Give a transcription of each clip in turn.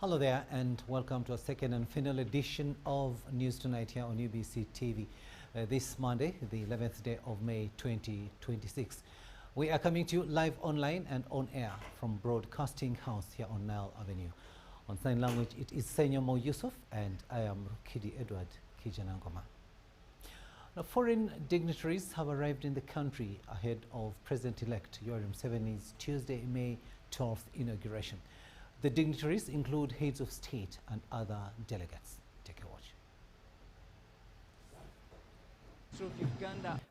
Hello there and welcome to a second and final edition of News Tonight here on UBC TV. This Monday, the 11th day of May 2026. We are coming to you live online and on air from Broadcasting House here on Nile Avenue. On sign language, it is Senyor Mo Yusuf and I am Rukidi Edward Kijanangoma. Now, foreign dignitaries have arrived in the country ahead of President-elect Yoweri Museveni's Tuesday, May 12th inauguration. The dignitaries include heads of state and other delegates. Take a watch.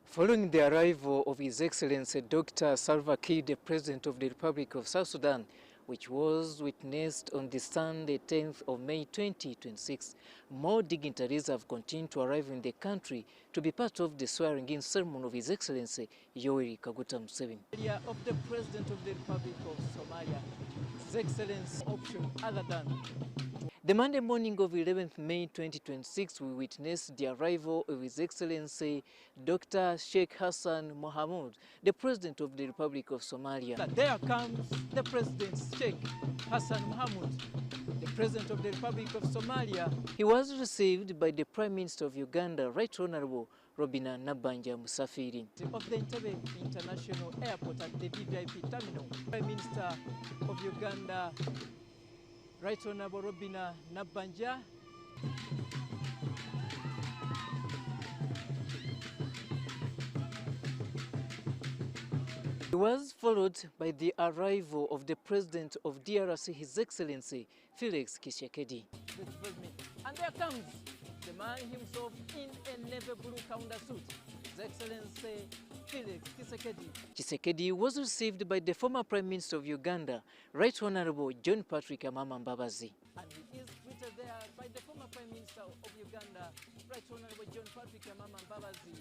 Following the arrival of His Excellency Dr. Salva Kiir, the President of the Republic of South Sudan, which was witnessed on the Sunday 10th of May 2026, more dignitaries have continued to arrive in the country to be part of the swearing-in ceremony of His Excellency Yoweri Kaguta Museveni. Of the President of the Republic of Somalia, His Excellency option other than. The Monday morning of 11th May 2026, we witnessed the arrival of His Excellency Dr. Sheikh Hassan Mohamud, the President of the Republic of Somalia. There comes the President Sheikh Hassan Mohamud, the President of the Republic of Somalia. He was received by the Prime Minister of Uganda, Right Honorable Robina Nabanja Musafiri. Of the Entebbe International Airport at the VVIP terminal, Prime Minister of Uganda, Right Honorable Robina Nabanja. It was followed by the arrival of the President of DRC, His Excellency Felix Tshisekedi. And there comes the man himself in a navy blue counter suit, His Excellency Felix Tshisekedi. Tshisekedi was received by the former Prime Minister of Uganda, Right Honorable John Patrick Amama Mbabazi. And he is greeted there by the former Prime Minister of Uganda, Right Honorable John Patrick Amama Mbabazi.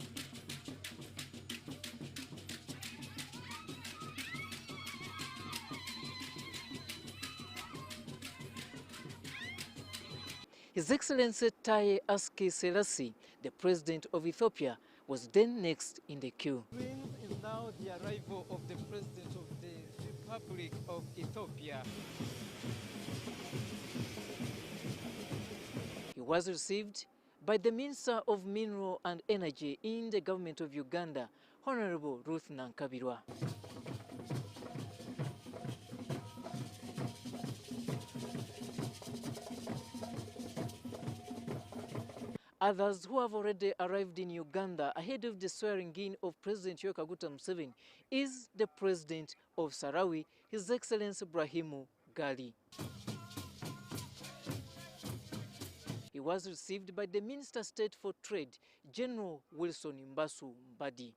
His Excellency Taye Aski Selassie, the President of Ethiopia, was then next in the queue. Is now the arrival of the President of the Republic of Ethiopia. He was received by the Minister of Mineral and Energy in the government of Uganda, Honorable Ruth Nankabirwa. Others who have already arrived in Uganda ahead of the swearing-in of President Yoweri Kaguta Museveni is the President of Sarawi, His Excellency Ibrahimu Gali. He was received by the Minister State for Trade, General Wilson Mbasu Mbadi.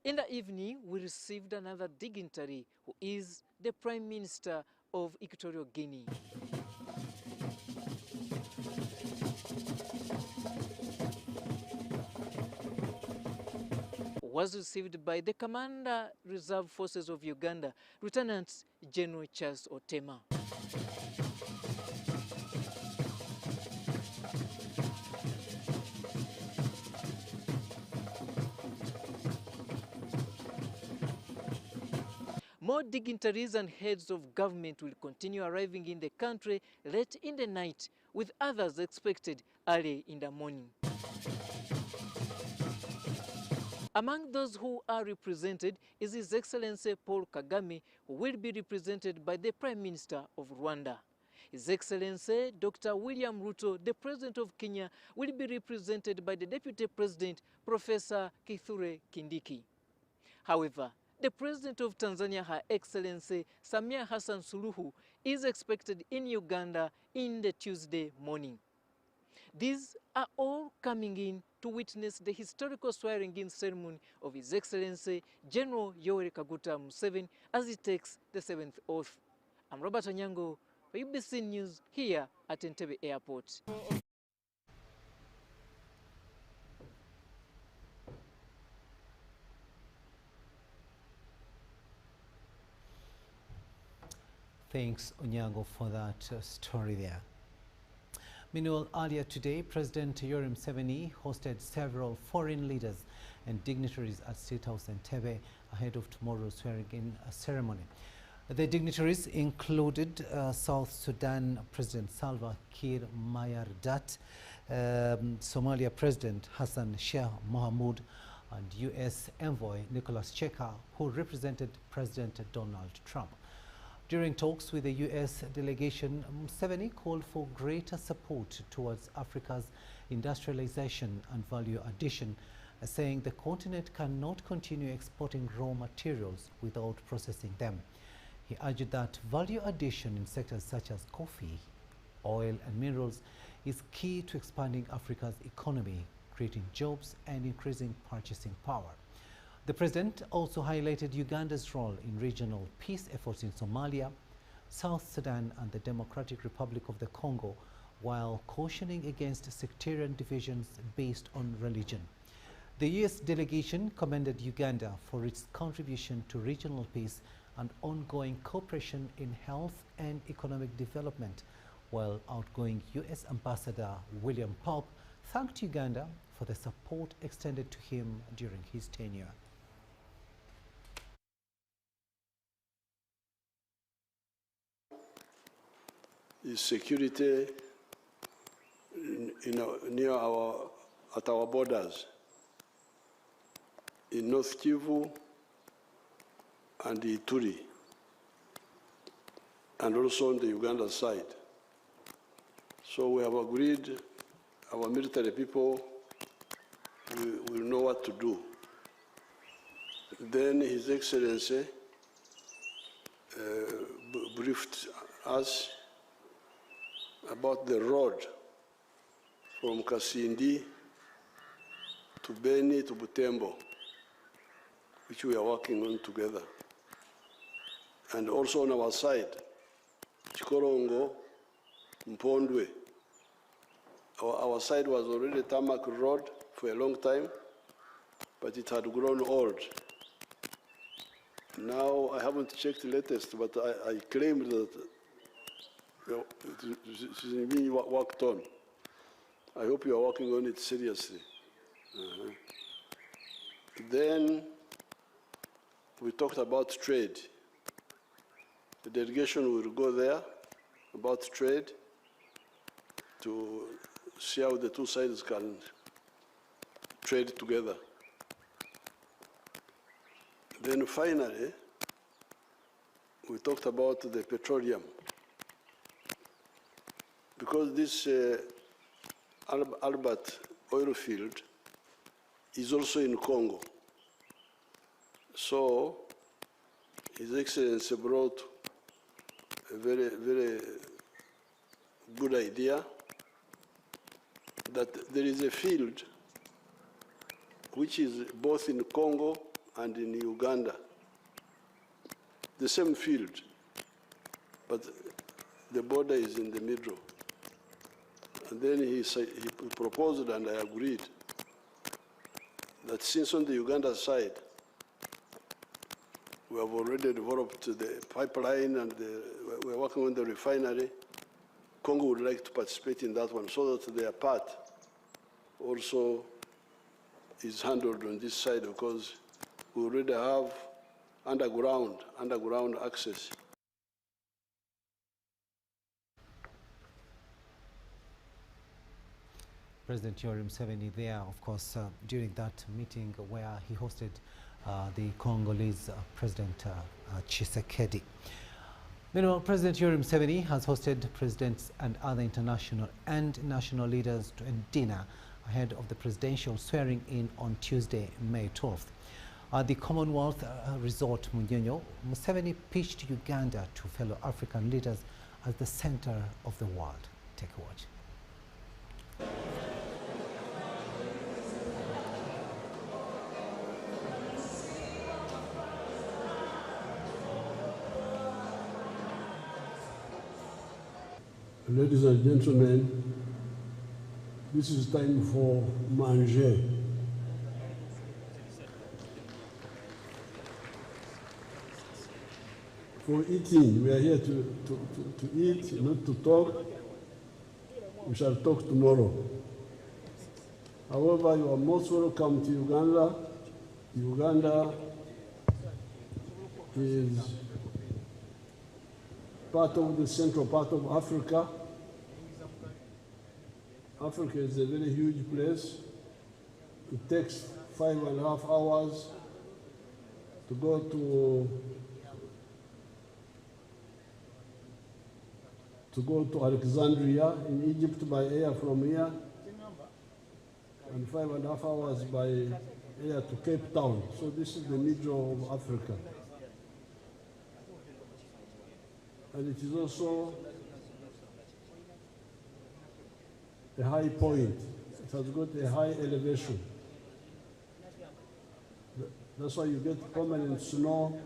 In the evening, we received another dignitary who is the Prime Minister of Equatorial Guinea. Was received by the Commander Reserve Forces of Uganda, Lieutenant General Charles Otema. More dignitaries and heads of government will continue arriving in the country late in the night, with others expected early in the morning. Among those who are represented is His Excellency Paul Kagame, who will be represented by the Prime Minister of Rwanda. His Excellency Dr. William Ruto, the President of Kenya, will be represented by the Deputy President, Professor Kithure Kindiki. However, the President of Tanzania, Her Excellency Samia Hassan Suluhu, is expected in Uganda in the Tuesday morning. These are all coming in to witness the historical swearing-in ceremony of His Excellency General Yoweri Kaguta Museveni as he takes the 7th oath. I'm Robert Onyango for UBC News here at Entebbe Airport. Thanks, Onyango, for that story there. Meanwhile, earlier today, President Yoweri Museveni hosted several foreign leaders and dignitaries at State House Entebbe ahead of tomorrow's swearing-in ceremony. The dignitaries included South Sudan President Salva Kiir Mayardit, Somalia President Hassan Sheikh Mohamud, and U.S. Envoy Nicholas Cheka, who represented President Donald Trump. During talks with the U.S. delegation, Museveni called for greater support towards Africa's industrialization and value addition, saying the continent cannot continue exporting raw materials without processing them. He urged that value addition in sectors such as coffee, oil and minerals is key to expanding Africa's economy, creating jobs and increasing purchasing power. The president also highlighted Uganda's role in regional peace efforts in Somalia, South Sudan and the Democratic Republic of the Congo, while cautioning against sectarian divisions based on religion. The U.S. delegation commended Uganda for its contribution to regional peace and ongoing cooperation in health and economic development, while outgoing U.S. Ambassador William Pope thanked Uganda for the support extended to him during his tenure. Is security near at our borders in North Kivu and Ituri, and also on the Uganda side. So we have agreed our military people will know what to do. Then His Excellency briefed us about the road from Kasindi to Beni to Butembo, which we are working on together. And also on our side, Chikorongo, Mpondwe. Our side was already tarmac road for a long time, but it had grown old. Now, I haven't checked the latest, but I claimed that it is being worked on. I hope you are working on it seriously. Then we talked about trade. The delegation will go there about trade to see how the two sides can trade together. Then finally, we talked about the petroleum. Because this Albert oil field is also in Congo. So His Excellency brought a very, very good idea that there is a field which is both in Congo and in Uganda. The same field, but the border is in the middle. And then he proposed, and I agreed, that since on the Uganda side, we have already developed the pipeline and we're working on the refinery, Congo would like to participate in that one so that their part also is handled on this side, because we already have underground access. President Yoweri Museveni there, of course, during that meeting where he hosted the Congolese President Tshisekedi. Meanwhile, President Yoweri Museveni has hosted presidents and other international and national leaders to a dinner ahead of the presidential swearing-in on Tuesday, May 12th. At the Commonwealth Resort Munyonyo, Museveni pitched Uganda to fellow African leaders as the center of the world. Take a watch. Ladies and gentlemen, this is time for manger. For eating, we are here to eat, not to talk. we shall talk tomorrow. However, you are most welcome to Uganda. Uganda is part of the central part of Africa. Africa is a very huge place. It takes 5.5 hours to go to Alexandria in Egypt by air from here, and 5.5 hours by air to Cape Town. So this is the middle of Africa. And it is also a high point. It has got a high elevation. That's why you get permanent snow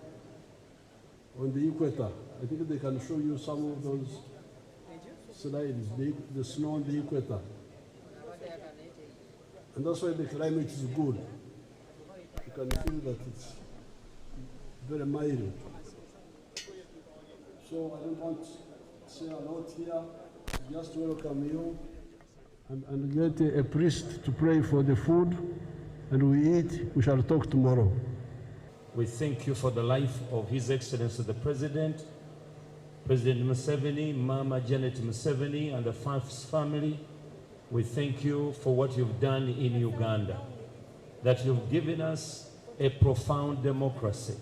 on the equator. I think they can show you some of those slides, the snow on the equator. And that's why the climate is good. You can feel that it's very mild. So I don't want to say a lot here. Just welcome you and get a priest to pray for the food, and we eat. We shall talk tomorrow. We thank you for the life of His Excellency the President, President Museveni, Mama Janet Museveni, and the Fafs family. We thank you for what you've done in Uganda, that you've given us a profound democracy,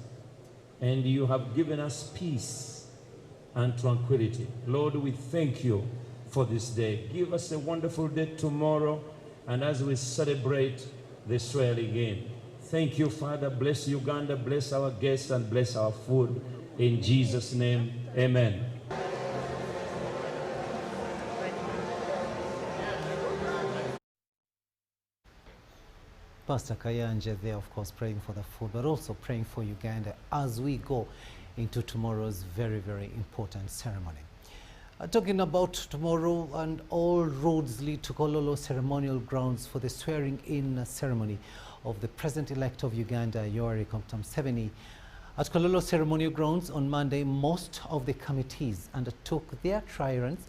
and you have given us peace and tranquility. Lord, we thank you for this day. Give us a wonderful day tomorrow, and as we celebrate the swearing in. Thank you, Father. Bless Uganda, bless our guests, and bless our food. In Jesus' name, amen. Pastor Kayanja there, of course, praying for the food, but also praying for Uganda as we go into tomorrow's very, very important ceremony. Talking about tomorrow, and all roads lead to Kololo ceremonial grounds for the swearing-in ceremony of the President-elect of Uganda, Yoweri Museveni. At Kololo ceremonial grounds on Monday, most of the committees undertook their trial runs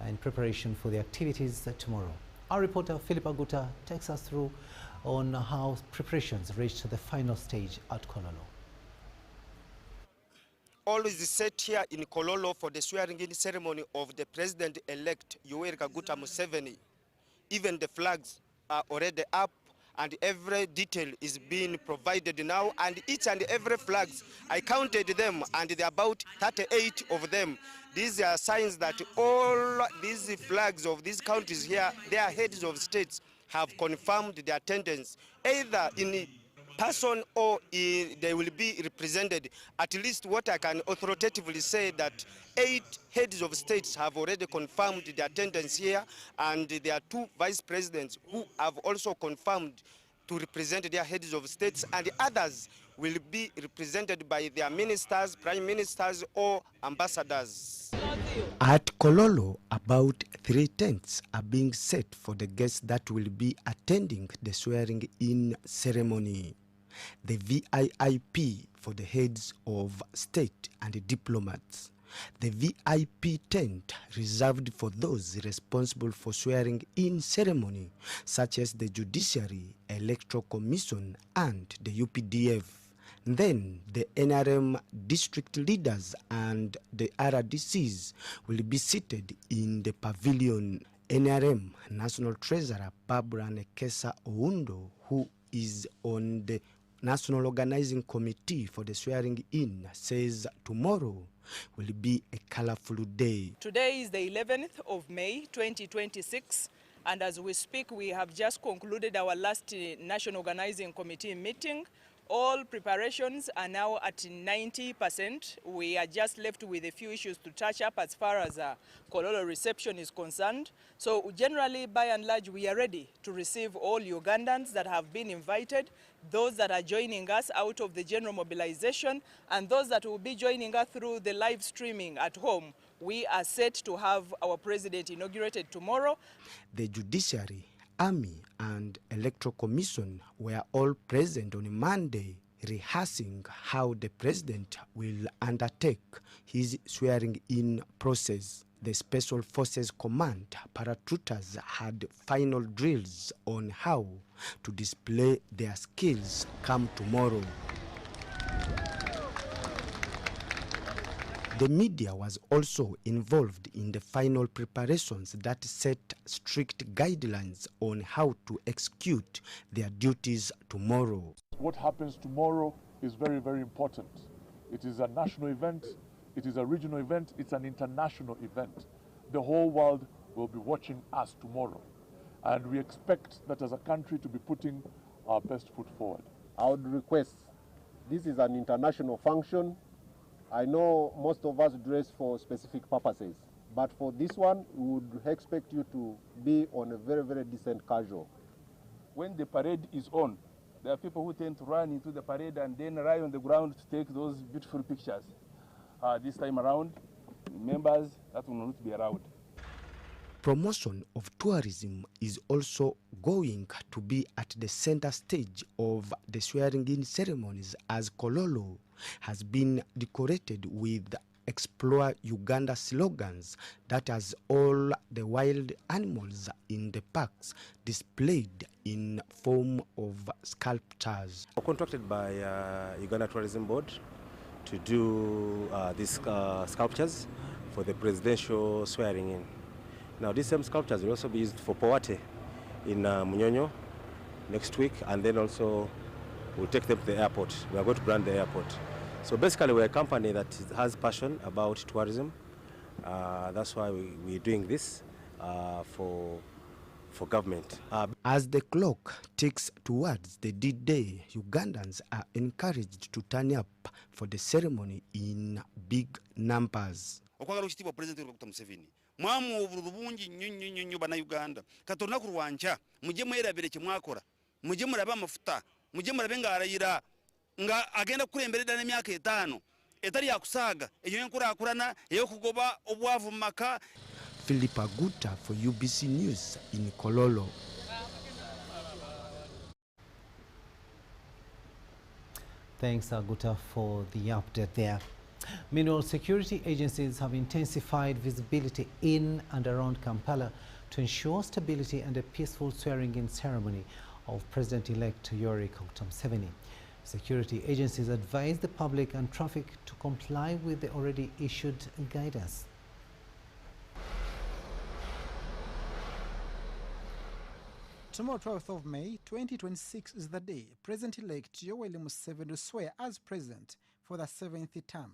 in preparation for the activities tomorrow. Our reporter Philip Aguta takes us through on how preparations reached the final stage at Kololo. All is set here in Kololo for the swearing-in ceremony of the President-elect Yoweri Museveni. Even the flags are already up, and every detail is being provided now, and each and every flags, I counted them, and there are about 38 of them. These are signs that all these flags of these countries here, their heads of states have confirmed their attendance, either in person or they will be represented. At least what I can authoritatively say that 8 heads of states have already confirmed the attendance here, and there are 2 vice presidents who have also confirmed to represent their heads of states, and the others will be represented by their ministers, prime ministers, or ambassadors. At Kololo, about 3 tents are being set for the guests that will be attending the swearing-in ceremony. The VIP for the heads of state and diplomats. The VIP tent reserved for those responsible for swearing-in ceremony, such as the Judiciary, Electoral Commission, and the UPDF. Then the NRM district leaders and the RDCs will be seated in the pavilion. NRM National Treasurer Barbara Nekesa Oundo, who is on the National Organizing Committee for the swearing-in, says tomorrow will be a colorful day. Today is the 11th of May 2026, and as we speak, we have just concluded our last National Organizing Committee meeting. All preparations are now at 90%. We are just left with a few issues to touch up as far as Kololo reception is concerned. So generally, by and large, we are ready to receive all Ugandans that have been invited, those that are joining us out of the general mobilization, and those that will be joining us through the live streaming at home. We are set to have our president inaugurated tomorrow. The Judiciary, Army, and Electoral Commission were all present on Monday, rehearsing how the president will undertake his swearing-in process. The Special Forces Command paratroopers had final drills on how to display their skills come tomorrow. The media was also involved in the final preparations that set strict guidelines on how to execute their duties tomorrow. What happens tomorrow is very, very important. It is a national event, it is a regional event, it's an international event. The whole world will be watching us tomorrow. And we expect that as a country to be putting our best foot forward. I would request, this is an international function. I know most of us dress for specific purposes, but for this one, we would expect you to be on a very, very decent casual. When the parade is on, there are people who tend to run into the parade and then lie on the ground to take those beautiful pictures. This time around, members, that will not be allowed. Promotion of tourism is also going to be at the center stage of the swearing-in ceremonies, as Kololo has been decorated with Explore Uganda slogans that has all the wild animals in the parks displayed in form of sculptures. We're contracted by Uganda Tourism Board to do these sculptures for the presidential swearing-in. Now, these same sculptures will also be used for Powate in Munyonyo next week, and then also we'll take them to the airport. We are going to brand the airport. So basically, we're a company that has passion about tourism. That's why we're doing this for government. As the clock ticks towards the D-Day, Ugandans are encouraged to turn up for the ceremony in big numbers. Mwamu obulubungi nnyo bana Uganda katona kurwanja muje mwerabire kimwakora muje murabe amafuta muje murabe ngarayira nga agenda kulemberera n'emyaka 5 etali yakusaga eyo enkurakurana eyo kugoba obwavu maka. Philip Aguta for UBC News in Kololo. Thanks, Aguta, for the update there. Meanwhile, security agencies have intensified visibility in and around Kampala to ensure stability and a peaceful swearing-in ceremony of President-elect Yoweri Museveni. Security agencies advise the public and traffic to comply with the already issued guidance. Tomorrow, 12th of May 2026, is the day President-elect Yoweri Museveni will swear as president for the 7th term.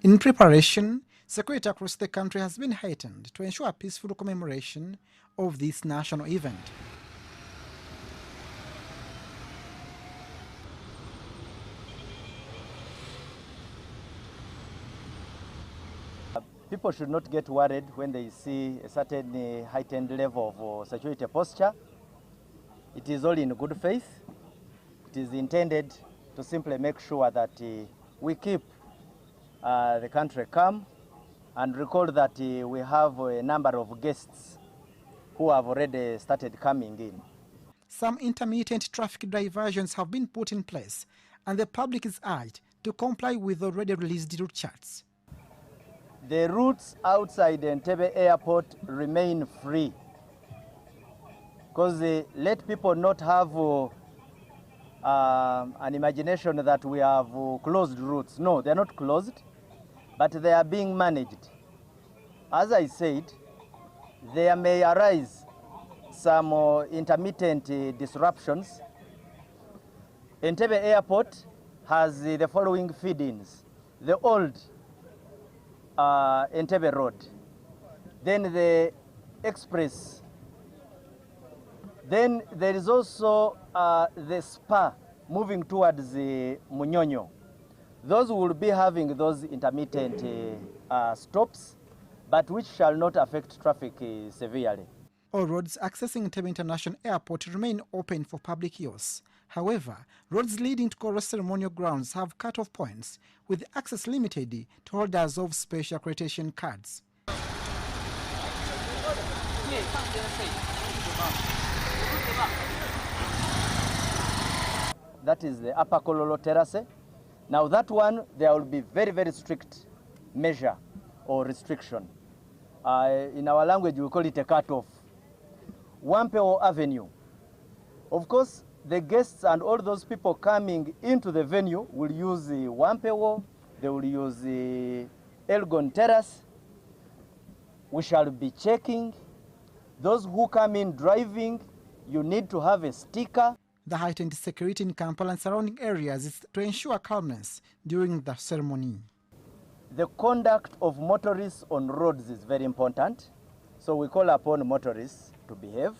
In preparation, security across the country has been heightened to ensure a peaceful commemoration of this national event. People should not get worried when they see a certain heightened level of security posture. It is all in good faith. It is intended to simply make sure that we keep the country calm, and recall that we have a number of guests who have already started coming in. Some intermittent traffic diversions have been put in place, and the public is urged to comply with already released route charts. The routes outside Entebbe Airport remain free, because let people not have an imagination that we have closed routes. No, they are not closed, but they are being managed. As I said, there may arise some intermittent disruptions. Entebbe Airport has the following feed-ins: the old Entebbe Road, then the express, then there is also the Spa moving towards Munyonyo. Those will be having those intermittent stops, but which shall not affect traffic severely. All roads accessing Entebbe International Airport remain open for public use. However, roads leading to Koro ceremonial grounds have cut-off points, with access limited to holders of special accreditation cards. That is the Upper Kololo Terrace. Now that one, there will be very, very strict measure or restriction. In our language, we call it a cutoff. Wampeo Avenue. Of course, the guests and all those people coming into the venue will use the Wampeo, they will use the Elgon Terrace. We shall be checking. Those who come in driving, you need to have a sticker. The heightened security in Kampala and surrounding areas is to ensure calmness during the ceremony. The conduct of motorists on roads is very important. So we call upon motorists to behave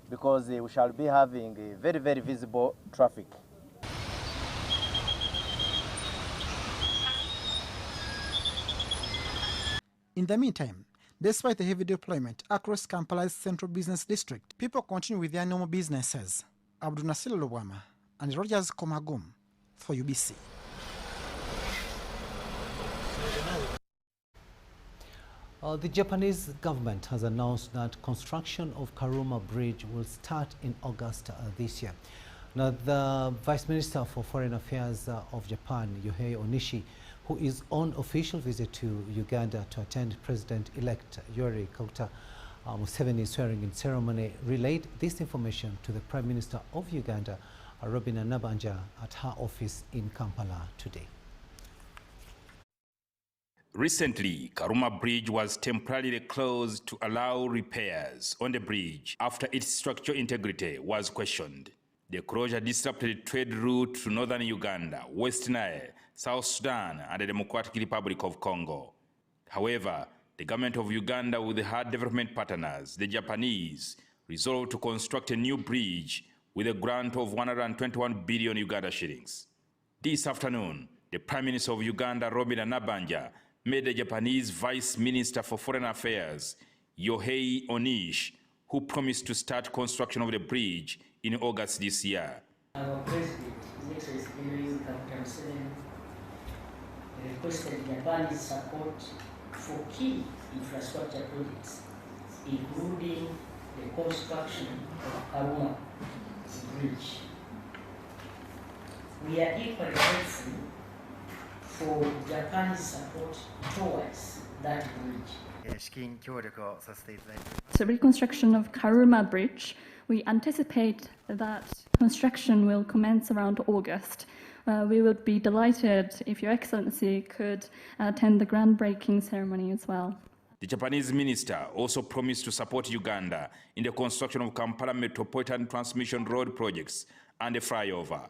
because we shall be having a very, very visible traffic. In the meantime, despite the heavy deployment across Kampala's central business district, people continue with their normal businesses. Abdul Nasir Lobwama and Rogers Komagum for UBC. The Japanese government has announced that construction of Karuma Bridge will start in August this year. Now, the Vice Minister for Foreign Affairs of Japan, Yohei Onishi, who is on official visit to Uganda to attend President-elect Yoweri Kaguta Museveni's swearing-in ceremony, relayed this information to the Prime Minister of Uganda, Robina Nabanja, at her office in Kampala today. Recently, Karuma Bridge was temporarily closed to allow repairs on the bridge after its structural integrity was questioned. The closure disrupted trade route to northern Uganda, West Nile, South Sudan, and the Democratic Republic of Congo. However, the government of Uganda, with her development partners, the Japanese, resolved to construct a new bridge with a grant of 121 billion Uganda shillings. This afternoon, the Prime Minister of Uganda, Robina Nabanja, met the Japanese Vice Minister for Foreign Affairs, Yohei Onishi, who promised to start construction of the bridge in August this year. Our President, His Excellency Yoweri Kaguta Museveni, requested Japan's support for key infrastructure projects, including the construction of Karuma Bridge. We are equally grateful for Japan's support towards that bridge. So reconstruction of Karuma Bridge, we anticipate that construction will commence around August. We would be delighted if Your Excellency could attend the groundbreaking ceremony as well. The Japanese minister also promised to support Uganda in the construction of Kampala Metropolitan Transmission Road projects and the flyover.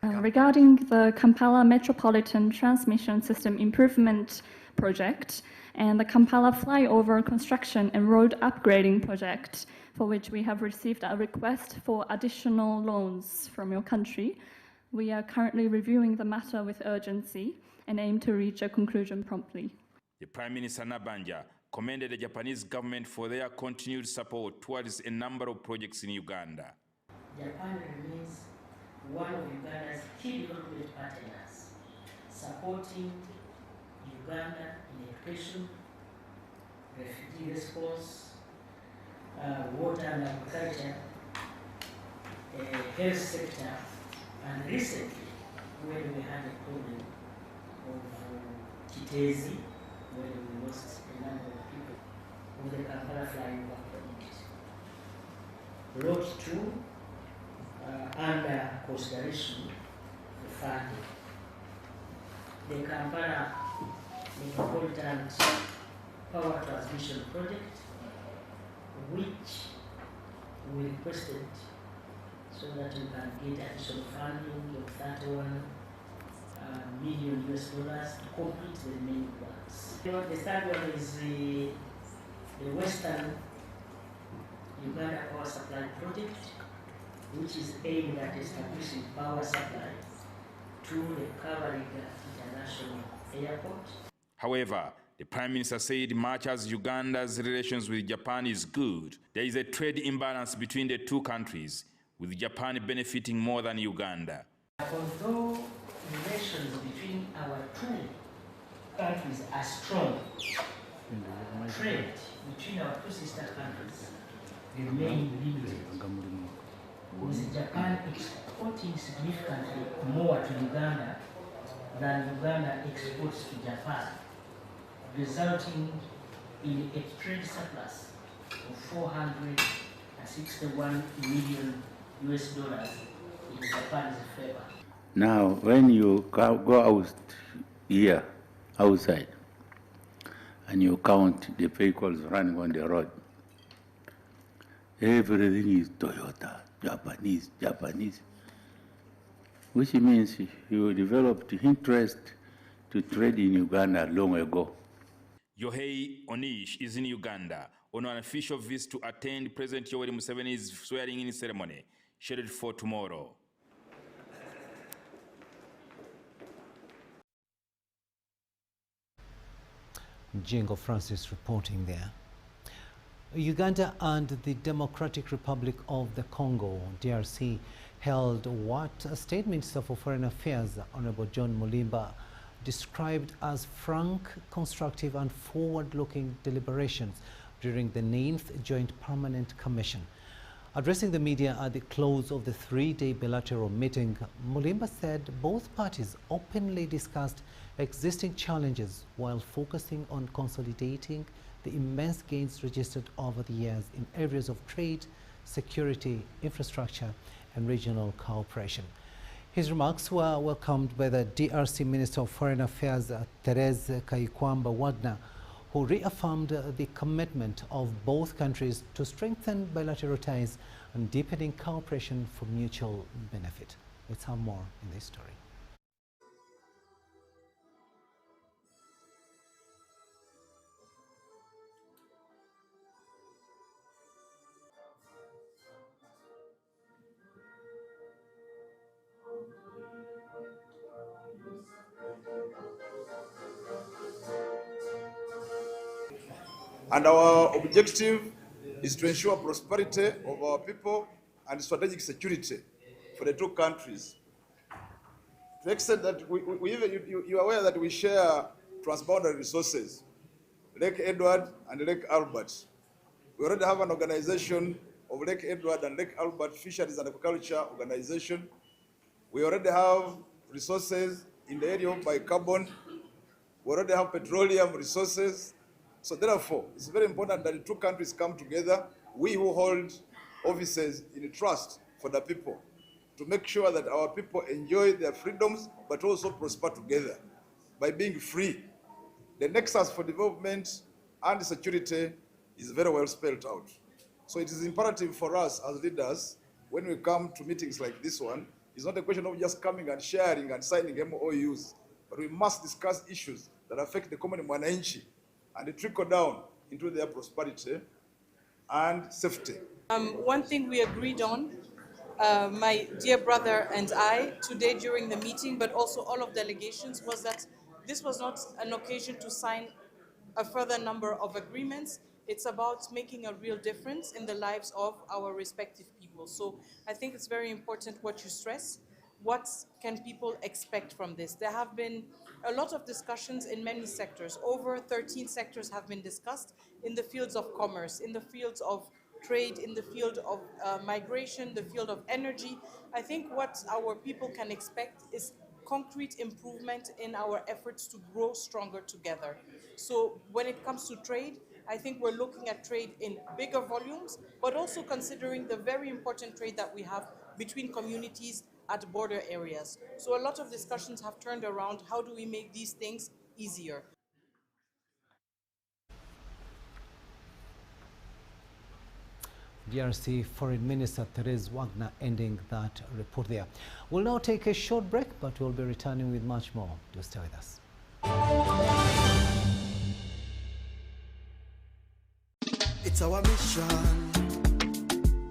Regarding the Kampala Metropolitan Transmission System Improvement Project and the Kampala Flyover Construction and Road Upgrading Project, for which we have received a request for additional loans from your country, we are currently reviewing the matter with urgency and aim to reach a conclusion promptly. The Prime Minister Nabanja commended the Japanese government for their continued support towards a number of projects in Uganda. Japan remains one of Uganda's key development partners, supporting Uganda in education, refugee response, water and agriculture, health sector, and recently, when we had a problem of Kitezi, when we lost a number of people, with the Kampala flyover project. Lot 2, under consideration for funding. The Kampala Metropolitan Power Transmission Project, which we requested so that we can get additional funding of $31 million to complete the remaining ones. The third one is the Western Uganda Power Supply Project, which is aimed at establishing power supply to the Kabarega International Airport. However, the Prime Minister said much as Uganda's relations with Japan is good, there is a trade imbalance between the two countries, with Japan benefiting more than Uganda. Although relations between our two countries are strong, trade between our two sister countries the main leverage was Japan exporting significantly more to Uganda than Uganda exports to Japan, resulting in a trade surplus of 461 million US dollars in Japan's favor. Now, when you go out here, outside, and you count the vehicles running on the road, everything is Toyota, Japanese, which means you developed interest to trade in Uganda long ago. Yohei Onish is in Uganda on an official visit to attend President Yoweri Museveni's swearing-in ceremony, scheduled for tomorrow. Jingo Francis reporting there. Uganda and the Democratic Republic of the Congo, DRC, held what State Minister for Foreign Affairs, Honorable John Mulimba, described as frank, constructive and forward-looking deliberations during the 9th Joint Permanent Commission. Addressing the media at the close of the 3-day bilateral meeting, Mulimba said both parties openly discussed existing challenges while focusing on consolidating the immense gains registered over the years in areas of trade, security, infrastructure and regional cooperation. His remarks were welcomed by the DRC Minister of Foreign Affairs, Therese Kayikwamba Wagner, who reaffirmed the commitment of both countries to strengthen bilateral ties and deepening cooperation for mutual benefit. Let's have more in this story. And our objective is to ensure prosperity of our people and strategic security for the two countries. To the extent that you are aware that we share transboundary resources, Lake Edward and Lake Albert. We already have an organization of Lake Edward and Lake Albert Fisheries and Agriculture Organization. We already have resources in the area of bicarbon. We already have petroleum resources. So therefore, it's very important that the two countries come together, we who hold offices in trust for the people, to make sure that our people enjoy their freedoms, but also prosper together by being free. The nexus for development and security is very well spelled out. So it is imperative for us as leaders, when we come to meetings like this one, it's not a question of just coming and sharing and signing MOUs, but we must discuss issues that affect the common mwananchi and trickle down into their prosperity and safety. One thing we agreed on, my dear brother and I, today during the meeting, but also all of delegations, was that this was not an occasion to sign a further number of agreements. It's about making a real difference in the lives of our respective people. So I think it's very important what you stress. What can people expect from this? There have been a lot of discussions in many sectors. Over 13 sectors have been discussed in the fields of commerce, in the fields of trade, in the field of migration, the field of energy. I think what our people can expect is concrete improvement in our efforts to grow stronger together. So when it comes to trade, I think we're looking at trade in bigger volumes, but also considering the very important trade that we have between communities at border areas. So a lot of discussions have turned around how do we make these things easier. DRC Foreign Minister Therese Wagner ending that report there. We'll now take a short break, but we'll be returning with much more. Do stay with us. It's our mission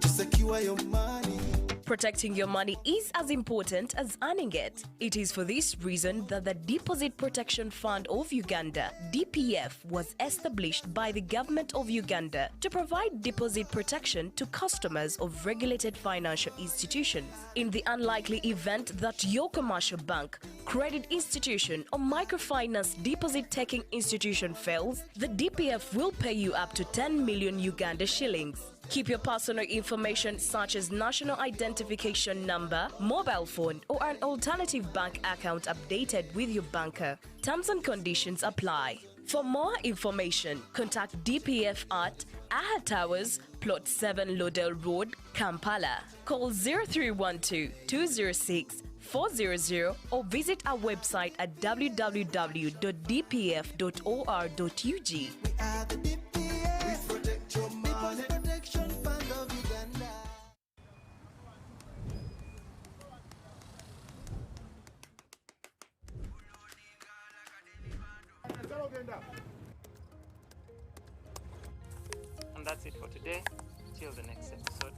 to secure your money. Protecting your money is as important as earning it. It is for this reason that the Deposit Protection Fund of Uganda, DPF, was established by the government of Uganda to provide deposit protection to customers of regulated financial institutions. In the unlikely event that your commercial bank, credit institution or microfinance deposit-taking institution fails, the DPF will pay you up to 10 million Uganda shillings. Keep your personal information such as national identification number, mobile phone, or an alternative bank account updated with your banker. Terms and conditions apply. For more information, contact DPF at Aha Towers, Plot 7 Lodell Road, Kampala. Call 0312-206-400 or visit our website at www.dpf.or.ug. And that's it for today. Till the next episode.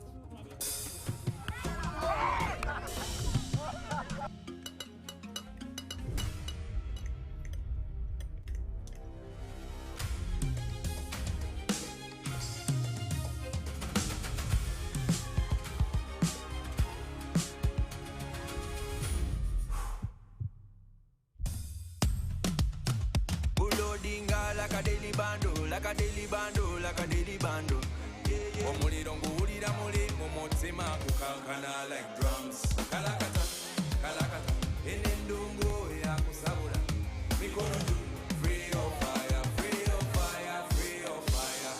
Like a daily bando, like a daily bando, like a daily bando. Omuliro nguwulira muli mu mutima kukankana like drums. Kalakata, kalakata, enendungu ya kusabula. Mikono juu, free of fire, free of fire, free of fire.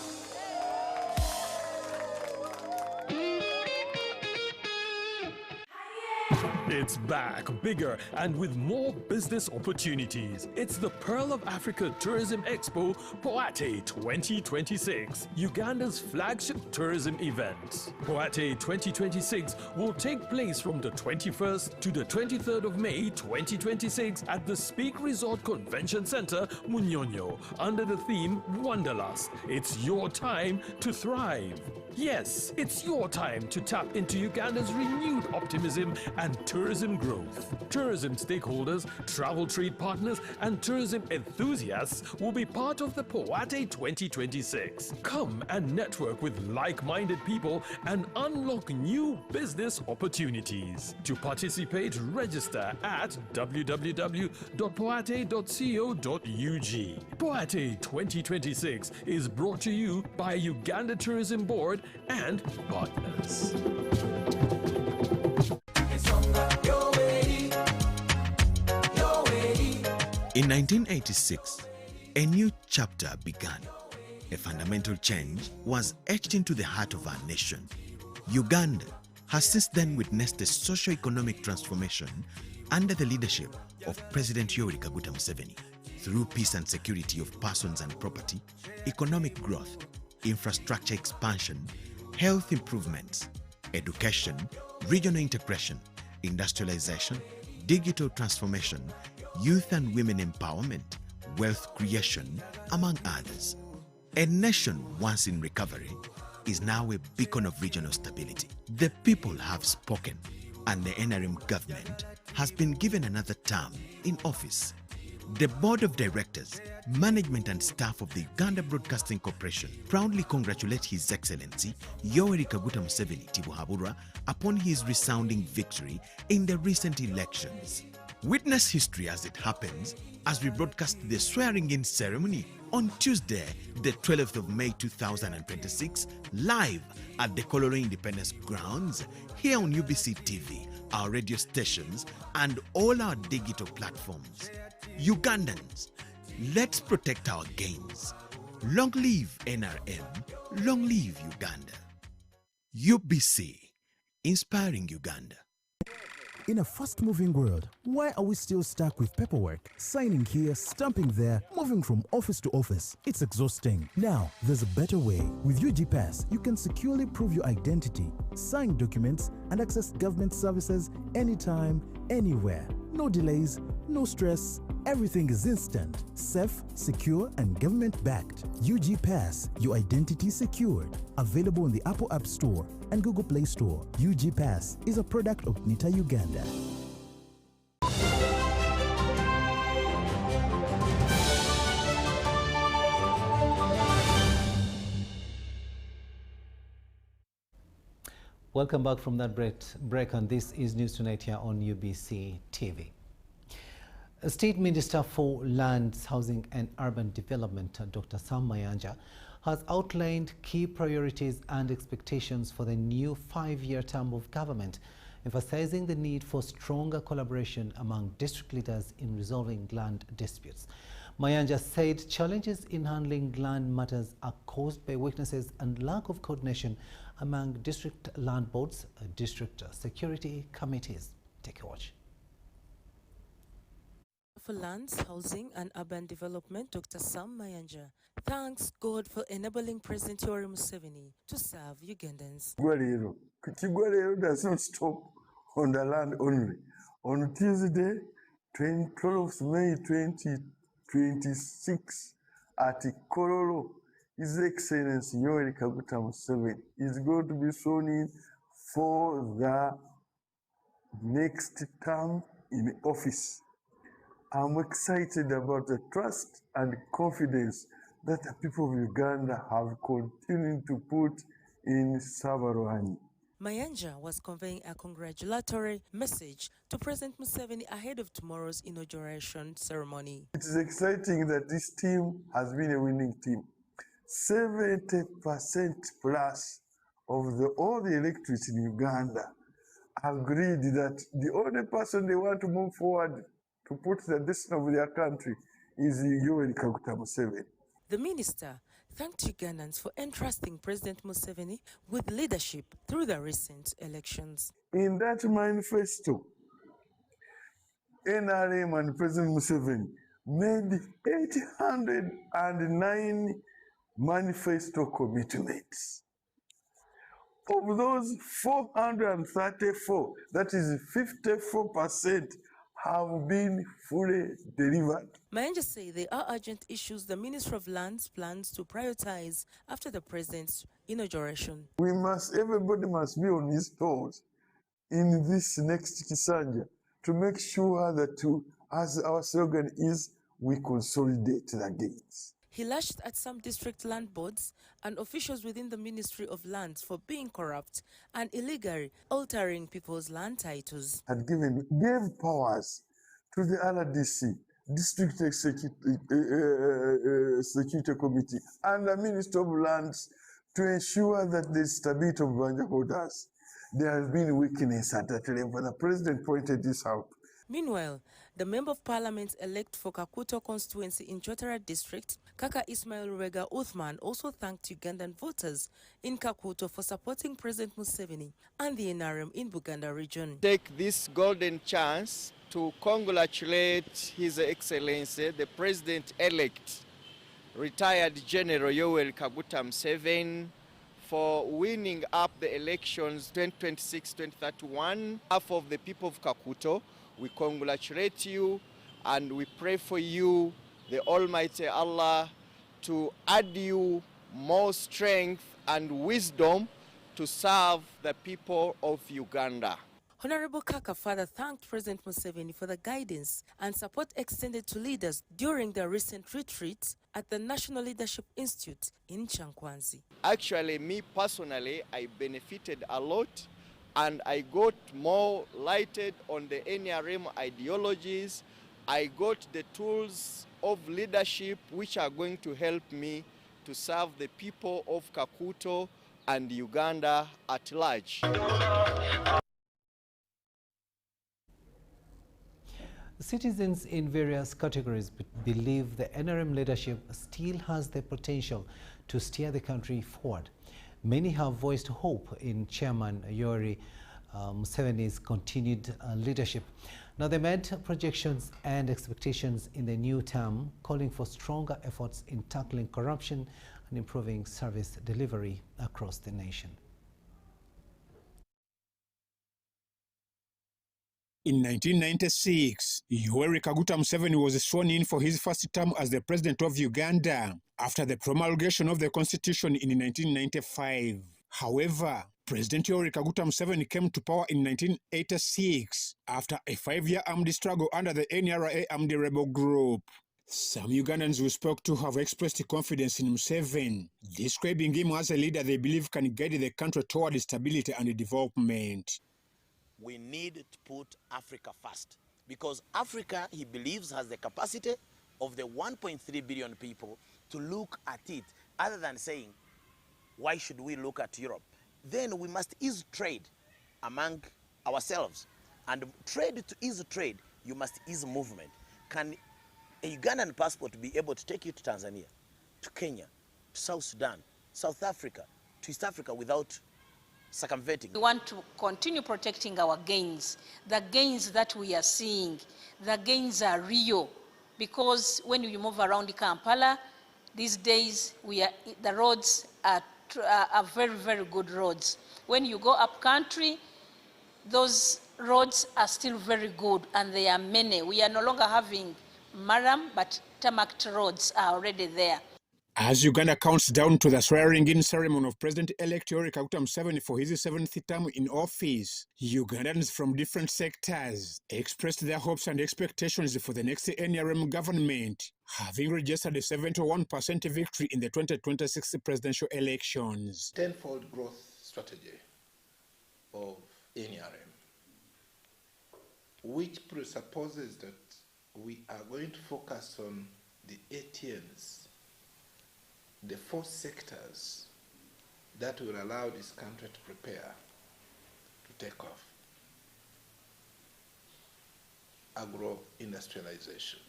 It's back, bigger, and with more business opportunities. It's the Pearl of Africa Tourism Expo, Poate 2026, Uganda's flagship tourism event. Poate 2026 will take place from the 21st to the 23rd of May 2026 at the Speak Resort Convention Center, Munyonyo, under the theme Wanderlust. It's your time to thrive. Yes, it's your time to tap into Uganda's renewed optimism and tourism growth. Tourism stakeholders, travel trade partners, and tourism enthusiasts will be part of the Poate 2026. Come and network with like-minded people and unlock new business opportunities. To participate, register at www.poate.co.ug. Poate 2026 is brought to you by Uganda Tourism Board and partners. In 1986, a new chapter began. A fundamental change was etched into the heart of our nation. Uganda has since then witnessed a socio-economic transformation under the leadership of President Yoweri Kaguta Museveni. Through peace and security of persons and property, economic growth, infrastructure expansion, health improvements, education, regional integration, industrialization, digital transformation, youth and women empowerment, wealth creation, among others. A nation once in recovery is now a beacon of regional stability. The people have spoken, and the NRM government has been given another term in office. The Board of Directors, Management and staff of the Uganda Broadcasting Corporation proudly congratulate His Excellency Yoweri Kaguta Museveni Tibuhaburwa upon his resounding victory in the recent elections. Witness history as it happens as we broadcast the swearing-in ceremony on Tuesday, the 12th of May 2026, live at the Kololo Independence Grounds here on UBC TV, our radio stations, and all our digital platforms. Ugandans, let's protect our gains. Long live NRM, long live Uganda. UBC, inspiring Uganda. In a fast-moving world, why are we still stuck with paperwork? Signing here, stamping there, moving from office to office. It's exhausting. Now, there's a better way. With UG Pass, you can securely prove your identity, sign documents, and access government services anytime, anywhere. No delays, no stress. Everything is instant, safe, secure, and government-backed. UG Pass, your identity secured. Available in the Apple App Store and Google Play Store. UG Pass is a product of Nita Uganda. Welcome back from that break, and this is News Tonight here on UBC TV. State Minister for Lands, Housing and Urban Development, Dr. Sam Mayanja, has outlined key priorities and expectations for the new 5-year term of government, emphasizing the need for stronger collaboration among district leaders in resolving land disputes. Mayanja said challenges in handling land matters are caused by weaknesses and lack of coordination among district land boards, district security committees. Take a watch. For Lands, Housing and Urban Development, Dr. Sam Mayanja thanks God for enabling President Yoweri Museveni to serve Ugandans. Kigwalero does not stop on the land only. On Tuesday, 12th May 2026, at Kololo, His Excellency Yoweri Kaguta Museveni is going to be sworn in for the next term in office. I'm excited about the trust and confidence that the people of Uganda have continued to put in Sabarwani. Mayanja was conveying a congratulatory message to President Museveni ahead of tomorrow's inauguration ceremony. It is exciting that this team has been a winning team. 70% plus of all the electorates in Uganda agreed that the only person they want to move forward to put the destiny of their country is Yoweri Kaguta Museveni. The minister thanked Ugandans for entrusting President Museveni with leadership through the recent elections. In that manifesto, NRM and President Museveni made 809 manifesto commitments. Of those, 434, that is 54%, have been fully delivered. Mayanja say there are urgent issues the Ministry of Lands plans to prioritize after the president's inauguration. Everybody must be on his toes in this next Kisanja to make sure that, as our slogan is, we consolidate the gains. He lashed at some district land boards and officials within the Ministry of Lands for being corrupt and illegally altering people's land titles. And gave powers to the RDC, District Security Committee, and the Minister of Lands to ensure that the stability of land holders. There has been weakness at that level. The President pointed this out. Meanwhile, the Member of Parliament-elect for Kakuto constituency in Chotara district, Kaka Ismail Rega Uthman, also thanked Ugandan voters in Kakuto for supporting President Museveni and the NRM in Buganda region. Take this golden chance to congratulate His Excellency, the President-elect, retired General Yoweri Kaguta Museveni, for winning up the elections 2026-2031. On behalf of the people of Kakuto, we congratulate you and we pray for you, the Almighty Allah, to add you more strength and wisdom to serve the people of Uganda. Honorable Kaka further thanked President Museveni for the guidance and support extended to leaders during their recent retreat at the National Leadership Institute in Chankwanzi. Actually, me personally, I benefited a lot and I got more lighted on the NRM ideologies. I got the tools of leadership which are going to help me to serve the people of Kakuto and Uganda at large. Citizens in various categories believe the NRM leadership still has the potential to steer the country forward. Many have voiced hope in Chairman Yoweri Museveni's continued leadership. Now, they made projections and expectations in the new term, calling for stronger efforts in tackling corruption and improving service delivery across the nation. In 1996, Yoweri Kaguta Museveni was sworn in for his first term as the president of Uganda after the promulgation of the constitution in 1995. However, President Yoweri Kaguta Museveni came to power in 1986 after a 5-year armed struggle under the NRA armed rebel group. Some Ugandans we spoke to have expressed confidence in Museveni, describing him as a leader they believe can guide the country toward stability and development. We need to put Africa first because Africa, he believes, has the capacity of the 1.3 billion people to look at it other than saying, why should we look at Europe? Then we must ease trade among ourselves. And trade to ease trade, you must ease movement. Can a Ugandan passport be able to take you to Tanzania, to Kenya, to South Sudan, South Africa, to East Africa without circumventing? We want to continue protecting our gains. The gains that we are seeing, the gains are real, because when you move around Kampala, these days the roads are very, very good roads. When you go up country, those roads are still very good, and they are many. We are no longer having maram, but tarmacked roads are already there. As Uganda counts down to the swearing-in ceremony of President-elect Yoweri Kaguta Museveni for his 7th term in office, Ugandans from different sectors expressed their hopes and expectations for the next NRM government, having registered a 71% victory in the 2026 presidential elections. Tenfold growth strategy of NRM, which presupposes that we are going to focus on the ATNs, the 4 sectors that will allow this country to prepare to take off. Agro-industrialization,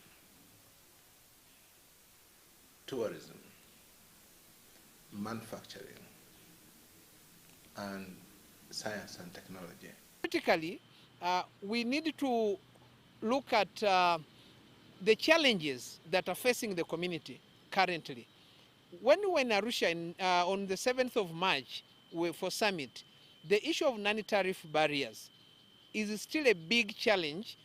tourism, manufacturing, and science and technology. Critically, we need to look at the challenges that are facing the community currently. When we were in Arusha on the 7th of March for summit, the issue of non-tariff barriers is still a big challenge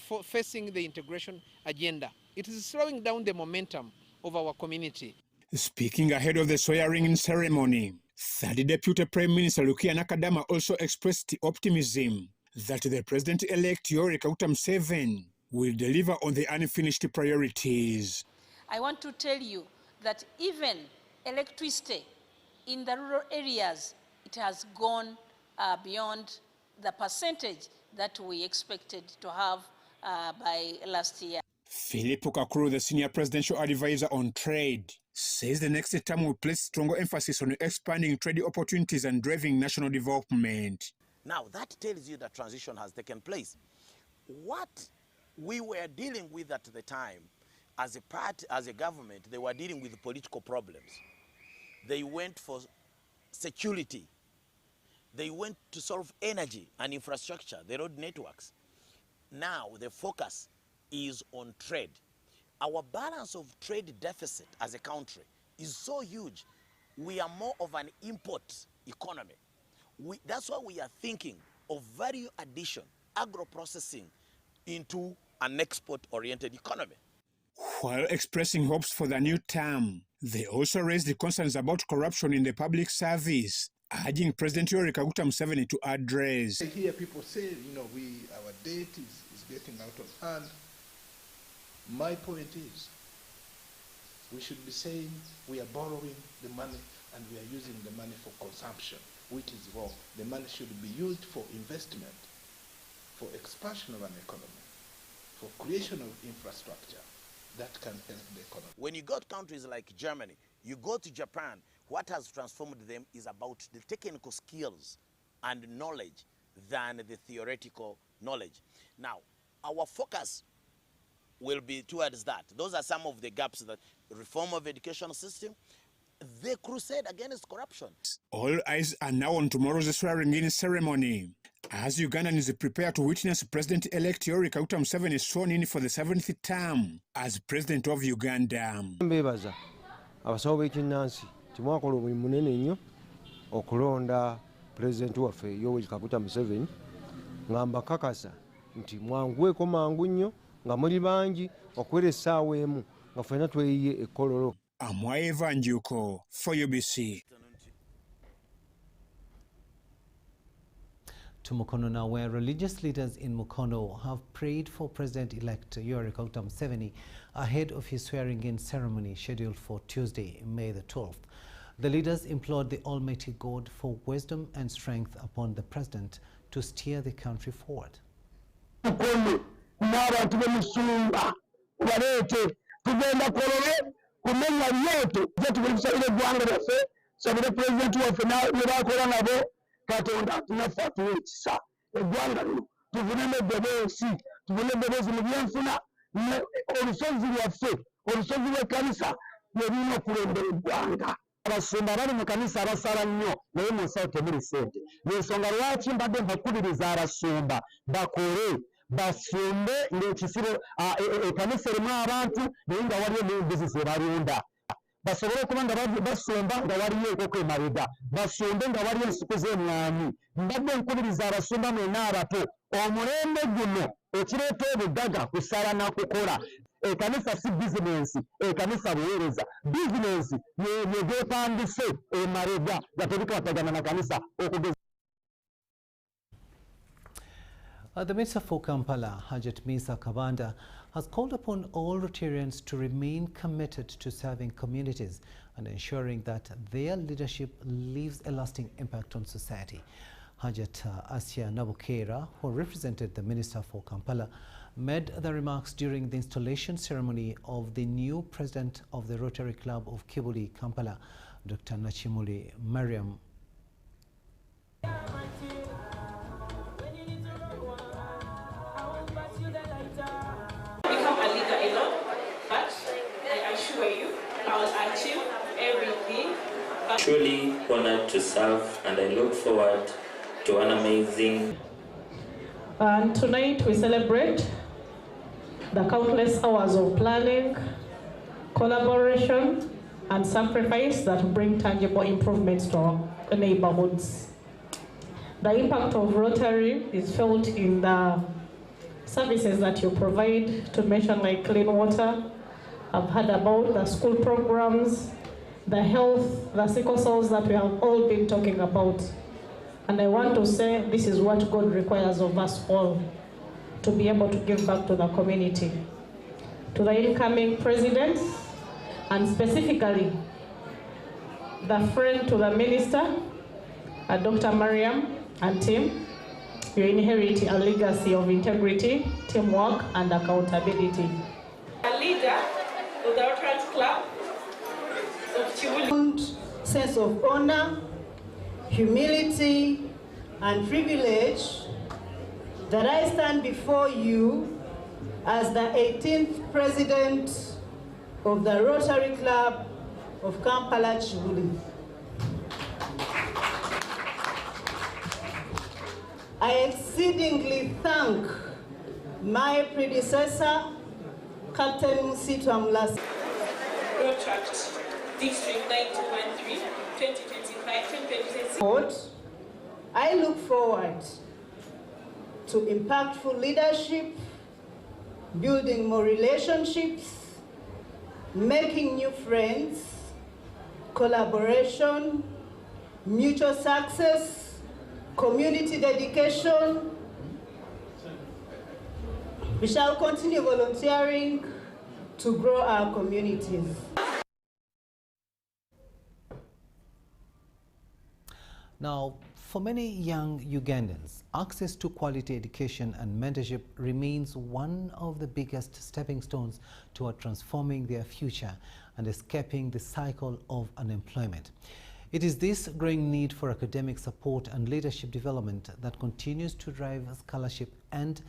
for facing the integration agenda. It is slowing down the momentum of our community. Speaking ahead of the swearing-in ceremony, 3rd Deputy Prime Minister Lukia Nakadama also expressed optimism that the President-elect Yoweri Kaguta Museveni will deliver on the unfinished priorities. I want to tell you that even electricity in the rural areas, it has gone beyond the percentage that we expected to have by last year. Philip Kakuru, the senior presidential advisor on trade, says the next term will place stronger emphasis on expanding trade opportunities and driving national development. Now that tells you that transition has taken place. What we were dealing with at the time, as a government, they were dealing with political problems. They went for security. They went to solve energy and infrastructure, the road networks. Now the focus is on trade. Our balance of trade deficit as a country is so huge. We are more of an import economy. That's why we are thinking of value addition, agro-processing into an export-oriented economy. While expressing hopes for the new term, they also raised the concerns about corruption in the public service, urging President Yoweri Kaguta Museveni to address. I hear people say, our debt is getting out of hand. My point is, we should be saying we are borrowing the money and we are using the money for consumption, which is wrong. The money should be used for investment, for expansion of an economy, for creation of infrastructure that can help the economy. When you go to countries like Germany, you go to Japan, what has transformed them is about the technical skills and knowledge than the theoretical knowledge. Now, our focus will be towards that. Those are some of the gaps: that reform of education system, the crusade against corruption. All eyes are now on tomorrow's swearing-in ceremony, as Ugandans prepare to witness President-elect Yoweri Kaguta Museveni sworn in for the 7th term as President of Uganda. Mbebaza abasawo b'ekinnansi timwakola omulimu munene nnyo okulonda President waffe Yoweri Kaguta Museveni, nga mbakakasa nti mwanguweeko mangu nnyo nga muli bangi okwera essaawa emu nga ffenna tweyiye ekkololo. Amwaye Vanjuko for UBC. To Mukono now, where religious leaders in Mukono have prayed for President-elect Yoweri Kaguta Museveni ahead of his swearing-in ceremony scheduled for Tuesday, May the 12th. The leaders implored the Almighty God for wisdom and strength upon the president to steer the country forward. N'abantu b'emisumba baleete tugenda kolole kumenya lyeto gyetubuli kusabira eggwanga lyaffe tusabire pulezidenti waffe nebakola nabo katonda atunaffe atuwa ekisa eggwanga lino tuvunemu eddoboozi tuvune eddoboozi mu byenfuna olusozi lwaffe olusozi lw'ekkanisa lwelina okulembera eggwanga abasumba bali mu kanisa abasala nnyo naye mu nsawo temuli ssente yensonga lwaki mbadde mbakubiriza abasumba bakole basumbe ng'ekisiro ekkanisa erimu abantu naye nga waliyo n'embuzi ze balunda basobole okuba nga basumba nga waliyo enkoko emabega basumbe nga waliyo ensuku z'emwami mbadde nkubiriza abasumba mwena abato omulembe guno ekireeta obuggaga kusala na kukola ekkanisa si bizinensi ekkanisa buweereza bizinensi yegepandise emabega nga tebikwatagana na kanisa okugeza. The Minister for Kampala, Hajat Misa Kabanda, has called upon all Rotarians to remain committed to serving communities and ensuring that their leadership leaves a lasting impact on society. Hajat Asya Nabukera, who represented the Minister for Kampala, made the remarks during the installation ceremony of the new president of the Rotary Club of Kibuli, Kampala, Dr. Nachimuli Mariam. Truly honored to serve, and I look forward to an amazing. And tonight we celebrate the countless hours of planning, collaboration, and sacrifice that bring tangible improvements to our neighborhoods. The impact of Rotary is felt in the services that you provide, to mention like clean water. I've heard about the school programs, the health, the sickle cells that we have all been talking about. And I want to say this is what God requires of us all, to be able to give back to the community. To the incoming president, and specifically the friend to the minister, Dr. Mariam and team, you inherit a legacy of integrity, teamwork, and accountability. A leader of the Rotary Club sense of honor, humility, and privilege that I stand before you as the 18th president of the Rotary Club of Kampala Kibuli. I exceedingly thank my predecessor, Captain Musito Amulasi. District 9213, 2025-2026. I look forward to impactful leadership, building more relationships, making new friends, collaboration, mutual success, community dedication. We shall continue volunteering to grow our communities. Now, for many young Ugandans, access to quality education and mentorship remains one of the biggest stepping stones toward transforming their future and escaping the cycle of unemployment. It is this growing need for academic support and leadership development that continues to drive scholarship and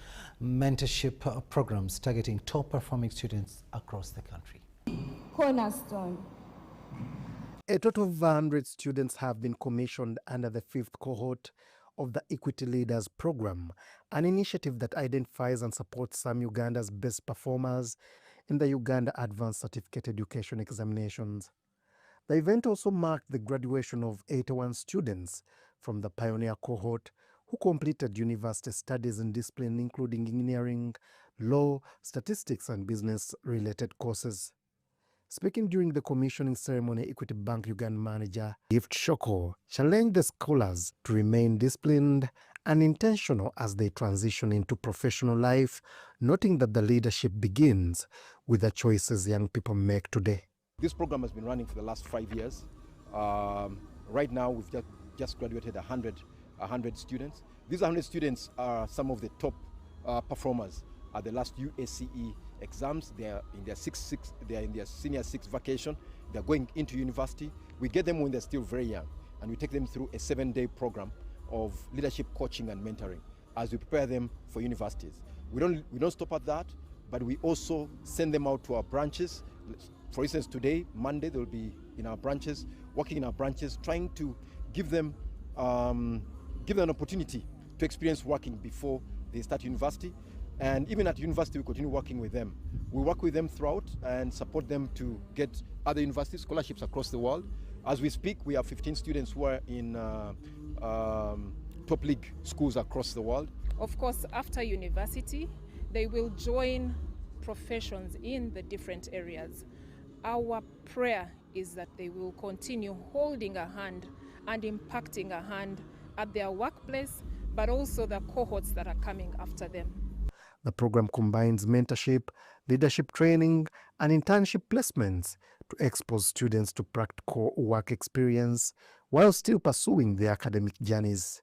mentorship programs targeting top-performing students across the country. Cornerstone. A total of 100 students have been commissioned under the 5th cohort of the Equity Leaders Program, an initiative that identifies and supports some Uganda's best performers in the Uganda Advanced Certificate Education Examinations. The event also marked the graduation of 81 students from the Pioneer cohort who completed university studies in disciplines including engineering, law, statistics, and business-related courses. Speaking during the commissioning ceremony, Equity Bank Uganda manager Gift Shoko challenged the scholars to remain disciplined and intentional as they transition into professional life, noting that the leadership begins with the choices young people make today. This program has been running for the last 5 years. Right now, we've just graduated 100 students. These 100 students are some of the top performers the last UACE exams. They are in their senior 6 vacation. They're going into university. We get them when they're still very young, and we take them through a 7-day program of leadership coaching and mentoring as we prepare them for universities. We don't stop at that, but we also send them out to our branches. For instance, today, Monday, they'll be in our branches, working in our branches, trying to give them an opportunity to experience working before they start university. And even at university, we continue working with them. We work with them throughout and support them to get other university scholarships across the world. As we speak, we have 15 students who are in top league schools across the world. Of course, after university, they will join professions in the different areas. Our prayer is that they will continue holding a hand and impacting a hand at their workplace, but also the cohorts that are coming after them. The program combines mentorship, leadership training, and internship placements to expose students to practical work experience while still pursuing their academic journeys.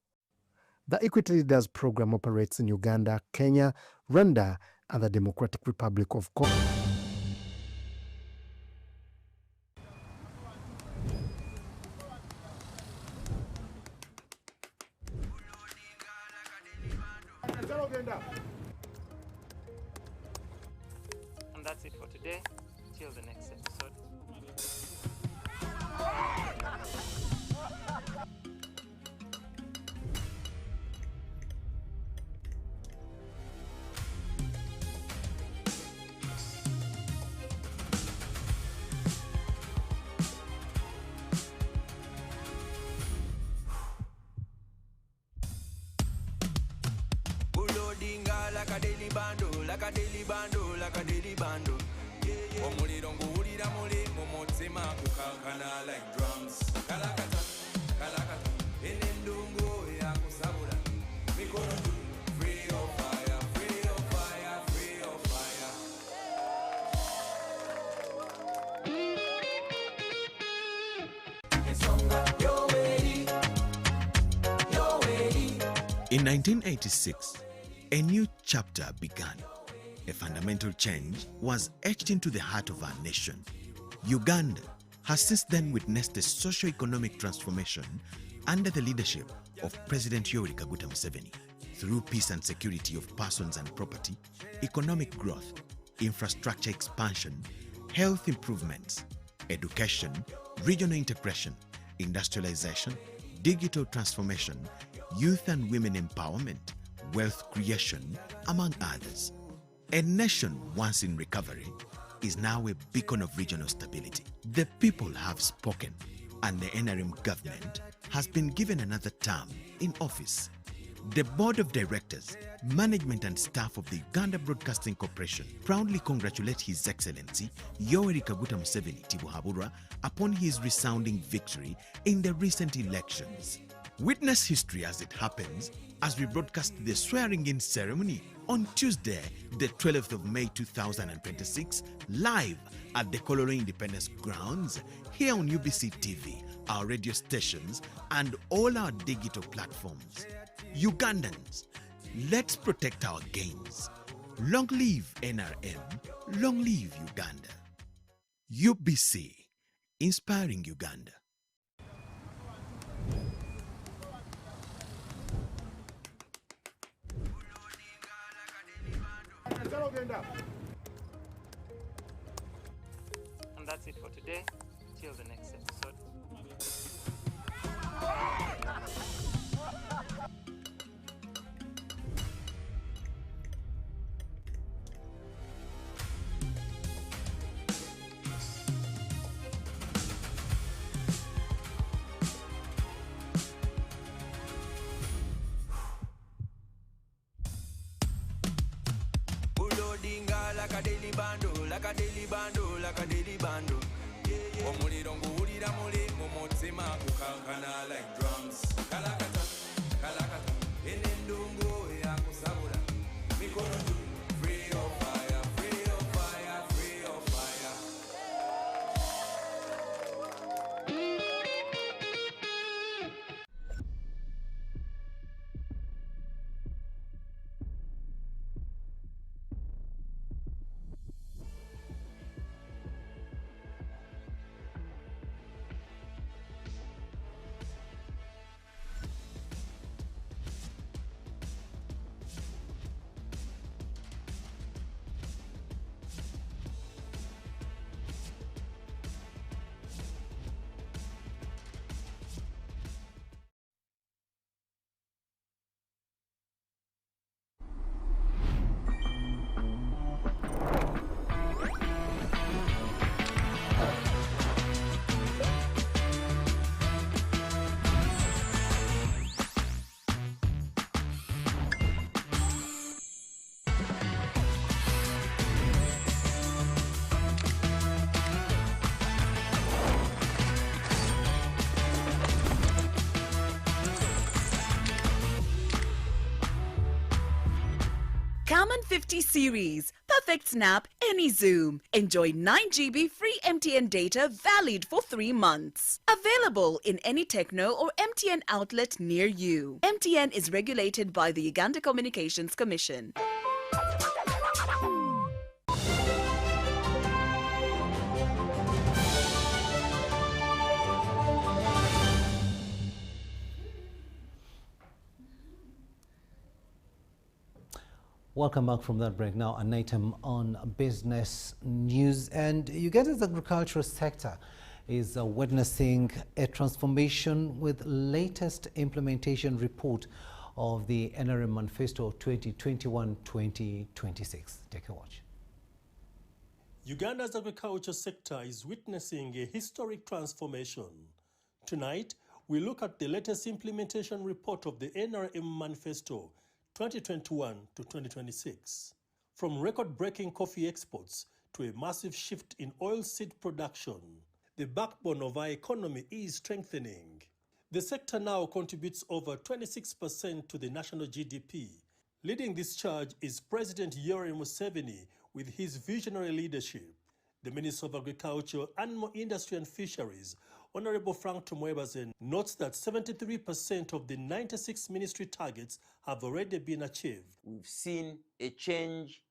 The Equity Leaders program operates in Uganda, Kenya, Rwanda, and the Democratic Republic of Congo. And that's it for today. Till the next episode. Like a daily bando, like a daily bando, like a daily bando. Omuliro nguwulira muli mu mutima gukankana like drums. Kalakata, kalakata, enendungu yakusabula. Mikono juu, free of fire, free of fire, free of fire. Esonga, you're ready, you're ready. In 1986, a new chapter began. A fundamental change was etched into the heart of our nation. Uganda has since then witnessed a socio-economic transformation under the leadership of President Yoweri Kaguta Museveni. Through peace and security of persons and property, economic growth, infrastructure expansion, health improvements, education, regional integration, industrialization, digital transformation, youth and women empowerment, wealth creation, among others. A nation once in recovery is now a beacon of regional stability. The people have spoken, and the NRM government has been given another term in office. The Board of Directors, Management and staff of the Uganda Broadcasting Corporation proudly congratulate His Excellency Yoweri Kaguta Museveni Tibuhaburwa upon his resounding victory in the recent elections. Witness history as it happens as we broadcast the swearing-in ceremony on Tuesday, the 12th of May 2026, live at the Kololo Independence Grounds, here on UBC TV, our radio stations, and all our digital platforms. Ugandans, let's protect our gains. Long live NRM, long live Uganda. UBC, inspiring Uganda. And that's it for today. Till the next episode. Like a daily bando, like a daily bando, like a daily bando. Omuliro nguwulira muli mu mutima gukankana like drums. Kalakata, kalakata, enendungu yakusabula. Mikono juu, free of fire, free of fire, free of fire. Camon 50 series. Perfect snap, any zoom. Enjoy 9 GB free MTN data valid for 3 months. Available in any Techno or MTN outlet near you. MTN is regulated by the Uganda Communications Commission. Welcome back from that break. Now, an item on business news. And Uganda's agricultural sector is witnessing a transformation with latest implementation report of the NRM Manifesto 2021-2026. Take a watch. Uganda's agriculture sector is witnessing a historic transformation. Tonight, we look at the latest implementation report of the NRM Manifesto 2021 to 2026. From record-breaking coffee exports to a massive shift in oilseed production, the backbone of our economy is strengthening. The sector now contributes over 26% to the national GDP. Leading this charge is President Yoweri Museveni with his visionary leadership. The Minister of Agriculture, Animal Industry and Fisheries, Honorable Frank Tumwebazen, notes that 73% of the 96 ministry targets have already been achieved. We've seen a change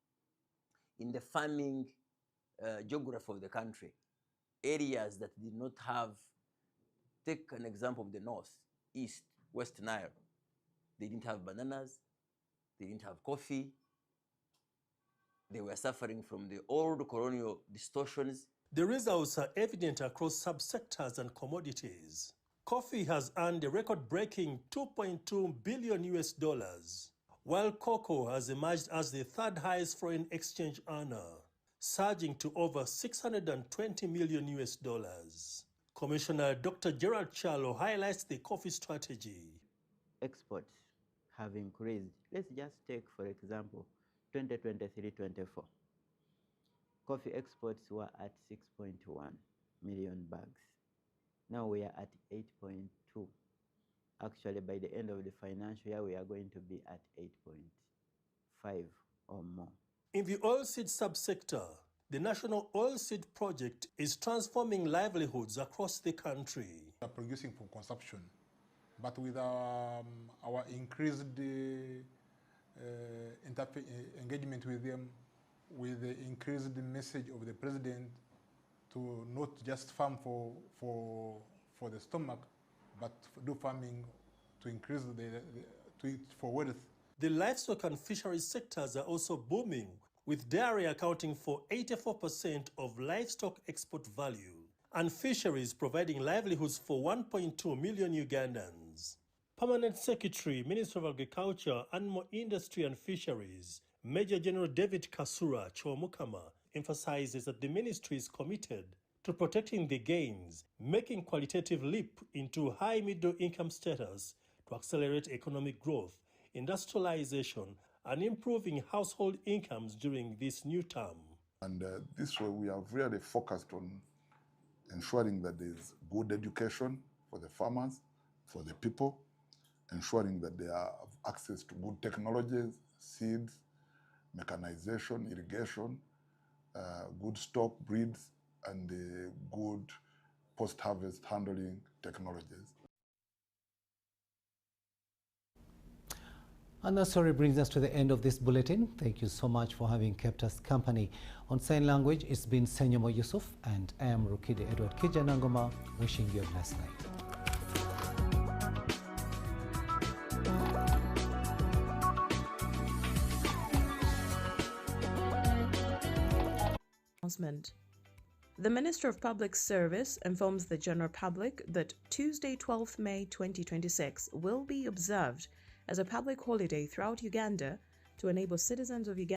in the farming geography of the country. Areas that did not have, take an example of the north, east, West Nile. They didn't have bananas, they didn't have coffee. They were suffering from the old colonial distortions. The results are evident across subsectors and commodities. Coffee has earned a record-breaking $2.2 billion, while cocoa has emerged as the third highest foreign exchange earner, surging to over $620 million. Commissioner Dr. Gerald Charlo highlights the coffee strategy. Exports have increased. Let's just take, for example, 2023-24. Coffee exports were at 6.1 million bags. Now we are at 8.2. Actually, by the end of the financial year, we are going to be at 8.5 or more. In the oilseed subsector, the National Oilseed Project is transforming livelihoods across the country. We are producing for consumption, but with our increased engagement with them, with the increased message of the president to not just farm for the stomach, but do farming to increase for wealth. The livestock and fisheries sectors are also booming, with dairy accounting for 84% of livestock export value, and fisheries providing livelihoods for 1.2 million Ugandans. Permanent Secretary, Minister of Agriculture, Animal Industry and Fisheries, Major General David Kasura Chomukama, emphasizes that the ministry is committed to protecting the gains, making qualitative leap into high middle income status to accelerate economic growth, industrialization, and improving household incomes during this new term. And this way we have really focused on ensuring that there is good education for the farmers, for the people, ensuring that they have access to good technologies, seeds, mechanization, irrigation, good stock breeds, and good post-harvest handling technologies. And that story brings us to the end of this bulletin. Thank you so much for having kept us company. On sign language, it's been Senyomo Yusuf, and I am Rukide Edward Kijanangoma, wishing you a blessed night. The Minister of Public Service informs the general public that Tuesday, 12th May 2026 will be observed as a public holiday throughout Uganda to enable citizens of Uganda